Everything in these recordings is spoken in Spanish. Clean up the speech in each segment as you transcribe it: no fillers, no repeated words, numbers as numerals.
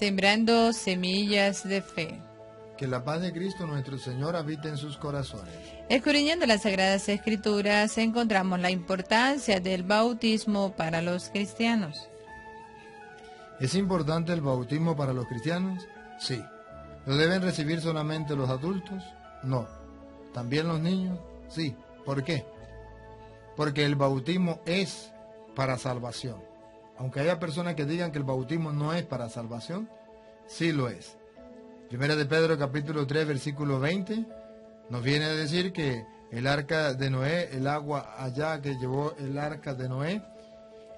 sembrando semillas de fe. Que la paz de Cristo nuestro Señor habite en sus corazones. Escudriñando las Sagradas Escrituras, encontramos la importancia del bautismo para los cristianos. ¿Es importante el bautismo para los cristianos? Sí. ¿Lo deben recibir solamente los adultos? No. ¿También los niños? Sí. ¿Por qué? Porque el bautismo es para salvación. Aunque haya personas que digan que el bautismo no es para salvación, sí lo es. Primera de Pedro capítulo 3 versículo 20 nos viene a decir que el arca de Noé, el agua allá que llevó el arca de Noé,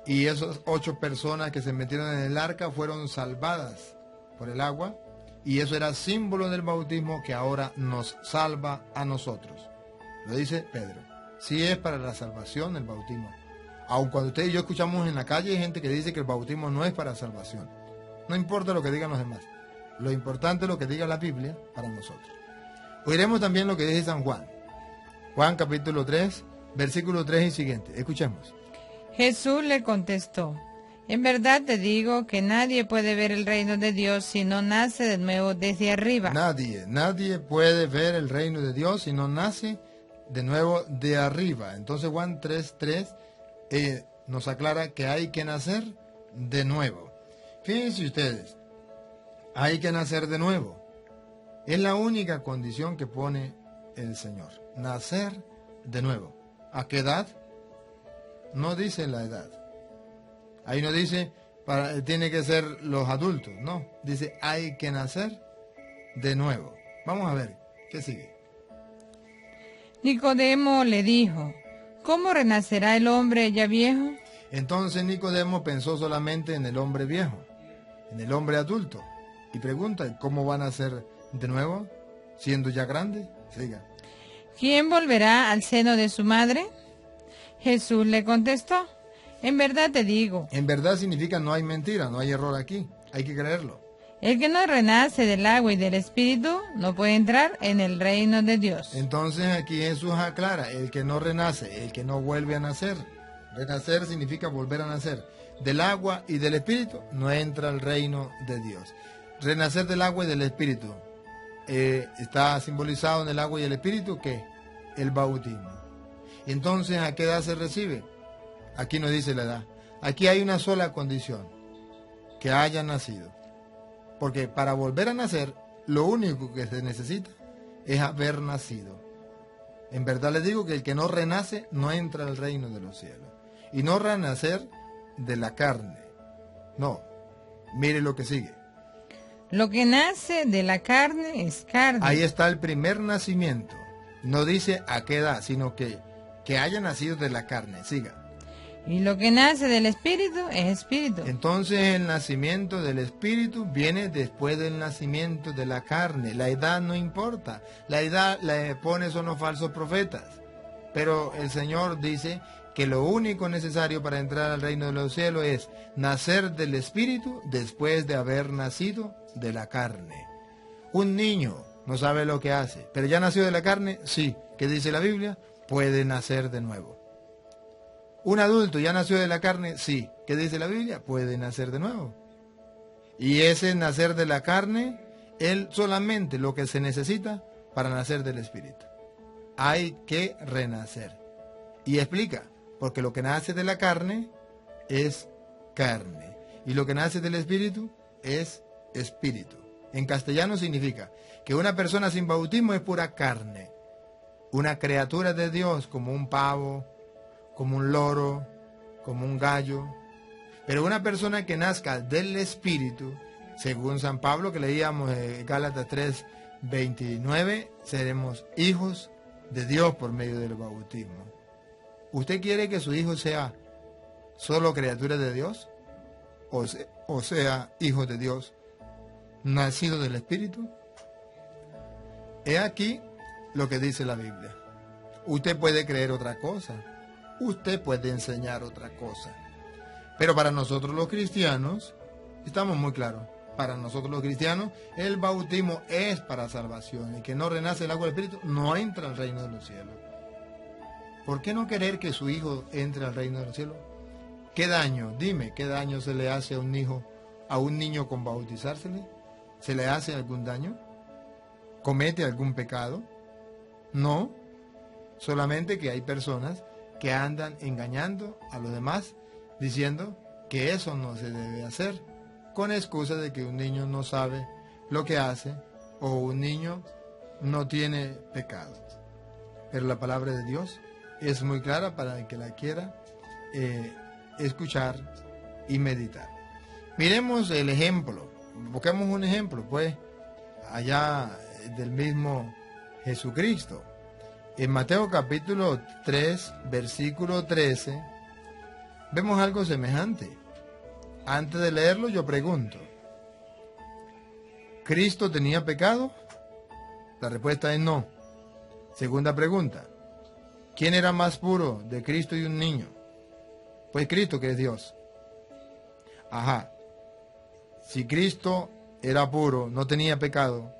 y esas 8 personas que se metieron en el arca fueron salvadas por el agua, y eso era símbolo del bautismo que ahora nos salva a nosotros. Lo dice Pedro. Sí es para la salvación el bautismo. Aun cuando usted y yo escuchamos en la calle hay gente que dice que el bautismo no es para salvación. No importa lo que digan los demás. Lo importante es lo que diga la Biblia para nosotros. Oiremos también lo que dice San Juan. Juan capítulo 3, versículo 3 y siguiente. Escuchemos. Jesús le contestó: en verdad te digo que nadie puede ver el reino de Dios si no nace de nuevo desde arriba. Nadie puede ver el reino de Dios si no nace de nuevo de arriba. Entonces Juan 3:3 nos aclara que hay que nacer de nuevo. Fíjense ustedes, hay que nacer de nuevo. Es la única condición que pone el Señor. Nacer de nuevo. ¿A qué edad? No dice la edad. Ahí no dice, tiene que ser los adultos. No, dice, hay que nacer de nuevo. Vamos a ver, ¿qué sigue? Nicodemo le dijo: ¿cómo renacerá el hombre ya viejo? Entonces Nicodemo pensó solamente en el hombre viejo, en el hombre adulto. Y pregunta, ¿cómo van a nacer de nuevo, siendo ya grande? Siga. ¿Quién volverá al seno de su madre? Jesús le contestó: en verdad te digo. En verdad significa no hay mentira, no hay error aquí. Hay que creerlo. El que no renace del agua y del Espíritu no puede entrar en el reino de Dios. Entonces aquí Jesús aclara, el que no renace, el que no vuelve a nacer. Renacer significa volver a nacer. Del agua y del Espíritu no entra al reino de Dios. Renacer del agua y del Espíritu. Está simbolizado en el agua y el Espíritu, ¿qué? El bautismo. Y entonces, ¿a qué edad se recibe? Aquí no dice la edad. Aquí hay una sola condición: que haya nacido. Porque para volver a nacer, lo único que se necesita es haber nacido. En verdad les digo que el que no renace no entra al reino de los cielos. Y no renacer de la carne. No. Mire lo que sigue. Lo que nace de la carne es carne. Ahí está el primer nacimiento. No dice a qué edad, sino que haya nacido de la carne. Siga. Y lo que nace del Espíritu es Espíritu. Entonces el nacimiento del Espíritu viene después del nacimiento de la carne. La edad no importa. La edad la pone son los falsos profetas. Pero el Señor dice que lo único necesario para entrar al reino de los cielos es nacer del Espíritu después de haber nacido de la carne. Un niño no sabe lo que hace, pero ya nació de la carne, sí. ¿Qué dice la Biblia? Puede nacer de nuevo. Un adulto ya nació de la carne, sí. ¿Qué dice la Biblia? Puede nacer de nuevo. Y ese nacer de la carne, él solamente lo que se necesita para nacer del Espíritu. Hay que renacer. Y explica, porque lo que nace de la carne es carne. Y lo que nace del Espíritu es espíritu. En castellano significa que una persona sin bautismo es pura carne. Una criatura de Dios como un pavo, como un loro, como un gallo. Pero una persona que nazca del Espíritu, según San Pablo, que leíamos en Gálatas 3:29, seremos hijos de Dios por medio del bautismo. ¿Usted quiere que su hijo sea solo criatura de Dios? ¿O sea hijo de Dios, nacido del Espíritu? He aquí lo que dice la Biblia. Usted puede creer otra cosa. Usted puede enseñar otra cosa. Pero para nosotros los cristianos, estamos muy claros. Para nosotros los cristianos, el bautismo es para salvación. Y que no renace el agua del Espíritu no entra al reino de los cielos. ¿Por qué no querer que su hijo entre al reino de los cielos? ¿Qué daño? Dime, ¿qué daño se le hace a un hijo a un niño con bautizársele? ¿Se le hace algún daño? ¿Comete algún pecado? No, solamente que hay personas que andan engañando a los demás diciendo que eso no se debe hacer, con excusa de que un niño no sabe lo que hace o un niño no tiene pecado. Pero la palabra de Dios es muy clara para el que la quiera escuchar y meditar. Miremos el ejemplo, busquemos un ejemplo, pues, allá del mismo Jesucristo. En Mateo capítulo 3, versículo 13, vemos algo semejante. Antes de leerlo, yo pregunto, ¿Cristo tenía pecado? La respuesta es no. Segunda pregunta, ¿quién era más puro de Cristo y un niño? Pues Cristo, que es Dios. Ajá. Si Cristo era puro, no tenía pecado,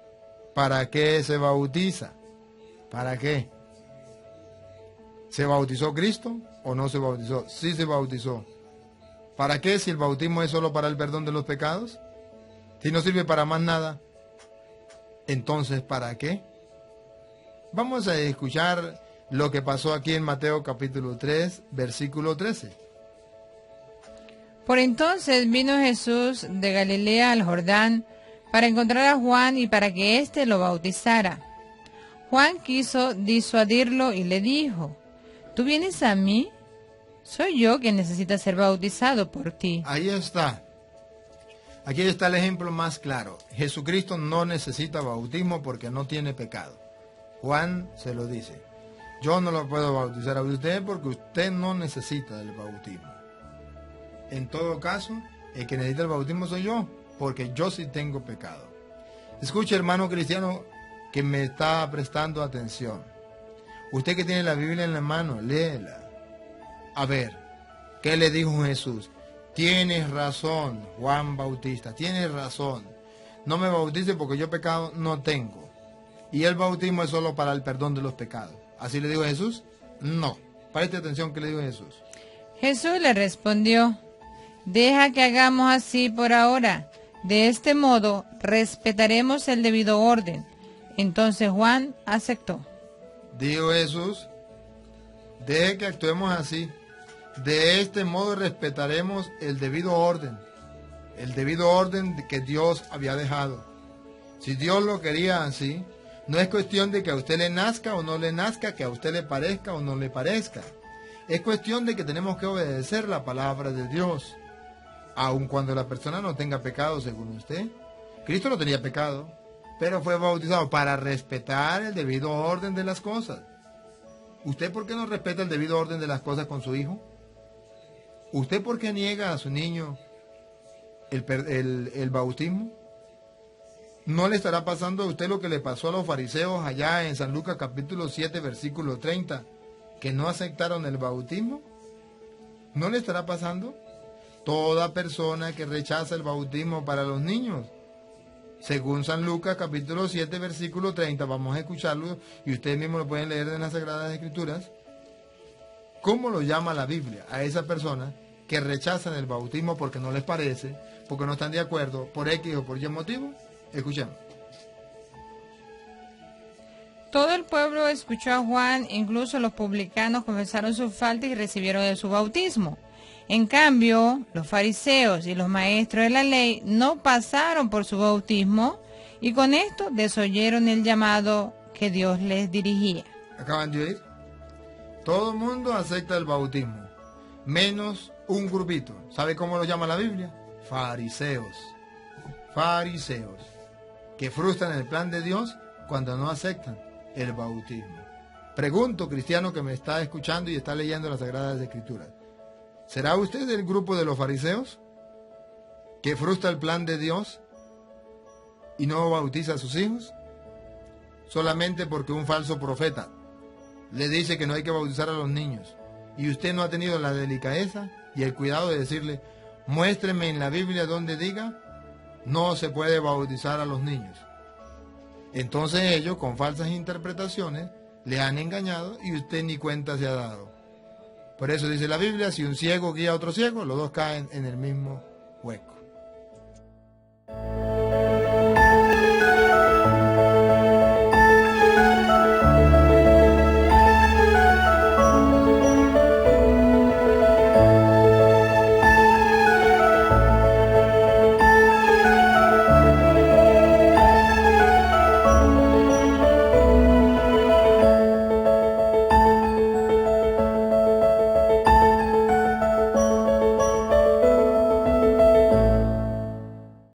¿para qué se bautiza? ¿Para qué? ¿Se bautizó Cristo o no se bautizó? Sí se bautizó. ¿Para qué si el bautismo es solo para el perdón de los pecados? Si no sirve para más nada, entonces ¿para qué? Vamos a escuchar lo que pasó aquí en Mateo capítulo 3, versículo 13. Por entonces vino Jesús de Galilea al Jordán para encontrar a Juan y para que éste lo bautizara. Juan quiso disuadirlo y le dijo, ¿tú vienes a mí? Soy yo quien necesita ser bautizado por ti. Ahí está. Aquí está el ejemplo más claro. Jesucristo no necesita bautismo porque no tiene pecado. Juan se lo dice. Yo no lo puedo bautizar a usted porque usted no necesita del bautismo. En todo caso, el que necesita el bautismo soy yo, porque yo sí tengo pecado. Escuche, hermano cristiano, que me está prestando atención. Usted que tiene la Biblia en la mano, léela. A ver, ¿qué le dijo Jesús? Tienes razón, Juan Bautista, tienes razón. No me bautice porque yo pecado no tengo. Y el bautismo es solo para el perdón de los pecados. ¿Así le dijo Jesús? No. Preste atención, ¿qué le dijo Jesús? Jesús le respondió, deja que hagamos así por ahora. De este modo respetaremos el debido orden. Entonces Juan aceptó. Dijo Jesús, deje que actuemos así. De este modo respetaremos el debido orden que Dios había dejado. Si Dios lo quería así, no es cuestión de que a usted le nazca o no le nazca, que a usted le parezca o no le parezca. Es cuestión de que tenemos que obedecer la palabra de Dios, aun cuando la persona no tenga pecado según usted. Cristo no tenía pecado, pero fue bautizado para respetar el debido orden de las cosas. ¿Usted por qué no respeta el debido orden de las cosas con su hijo? ¿Usted por qué niega a su niño el bautismo? ¿No le estará pasando a usted lo que le pasó a los fariseos allá en San Lucas capítulo 7, versículo 30, que no aceptaron el bautismo? ¿No le estará pasando? Toda persona que rechaza el bautismo para los niños, según San Lucas capítulo 7, versículo 30, vamos a escucharlo y ustedes mismos lo pueden leer en las Sagradas Escrituras. ¿Cómo lo llama la Biblia a esa persona que rechazan el bautismo porque no les parece, porque no están de acuerdo, por X o por Y motivo? Escuchemos. Todo el pueblo escuchó a Juan, incluso los publicanos confesaron sus faltas y recibieron de su bautismo. En cambio, los fariseos y los maestros de la ley no pasaron por su bautismo y con esto desoyeron el llamado que Dios les dirigía. ¿Acaban de oír? Todo el mundo acepta el bautismo, menos un grupito. ¿Sabe cómo lo llama la Biblia? Fariseos. Fariseos, que frustran el plan de Dios cuando no aceptan el bautismo. Pregunto, cristiano que me está escuchando y está leyendo las Sagradas Escrituras, ¿será usted del grupo de los fariseos que frustra el plan de Dios y no bautiza a sus hijos? Solamente porque un falso profeta le dice que no hay que bautizar a los niños y usted no ha tenido la delicadeza y el cuidado de decirle, muéstreme en la Biblia donde diga no se puede bautizar a los niños. Entonces ellos, con falsas interpretaciones, le han engañado y usted ni cuenta se ha dado. Por eso dice la Biblia, si un ciego guía a otro ciego, los dos caen en el mismo hueco.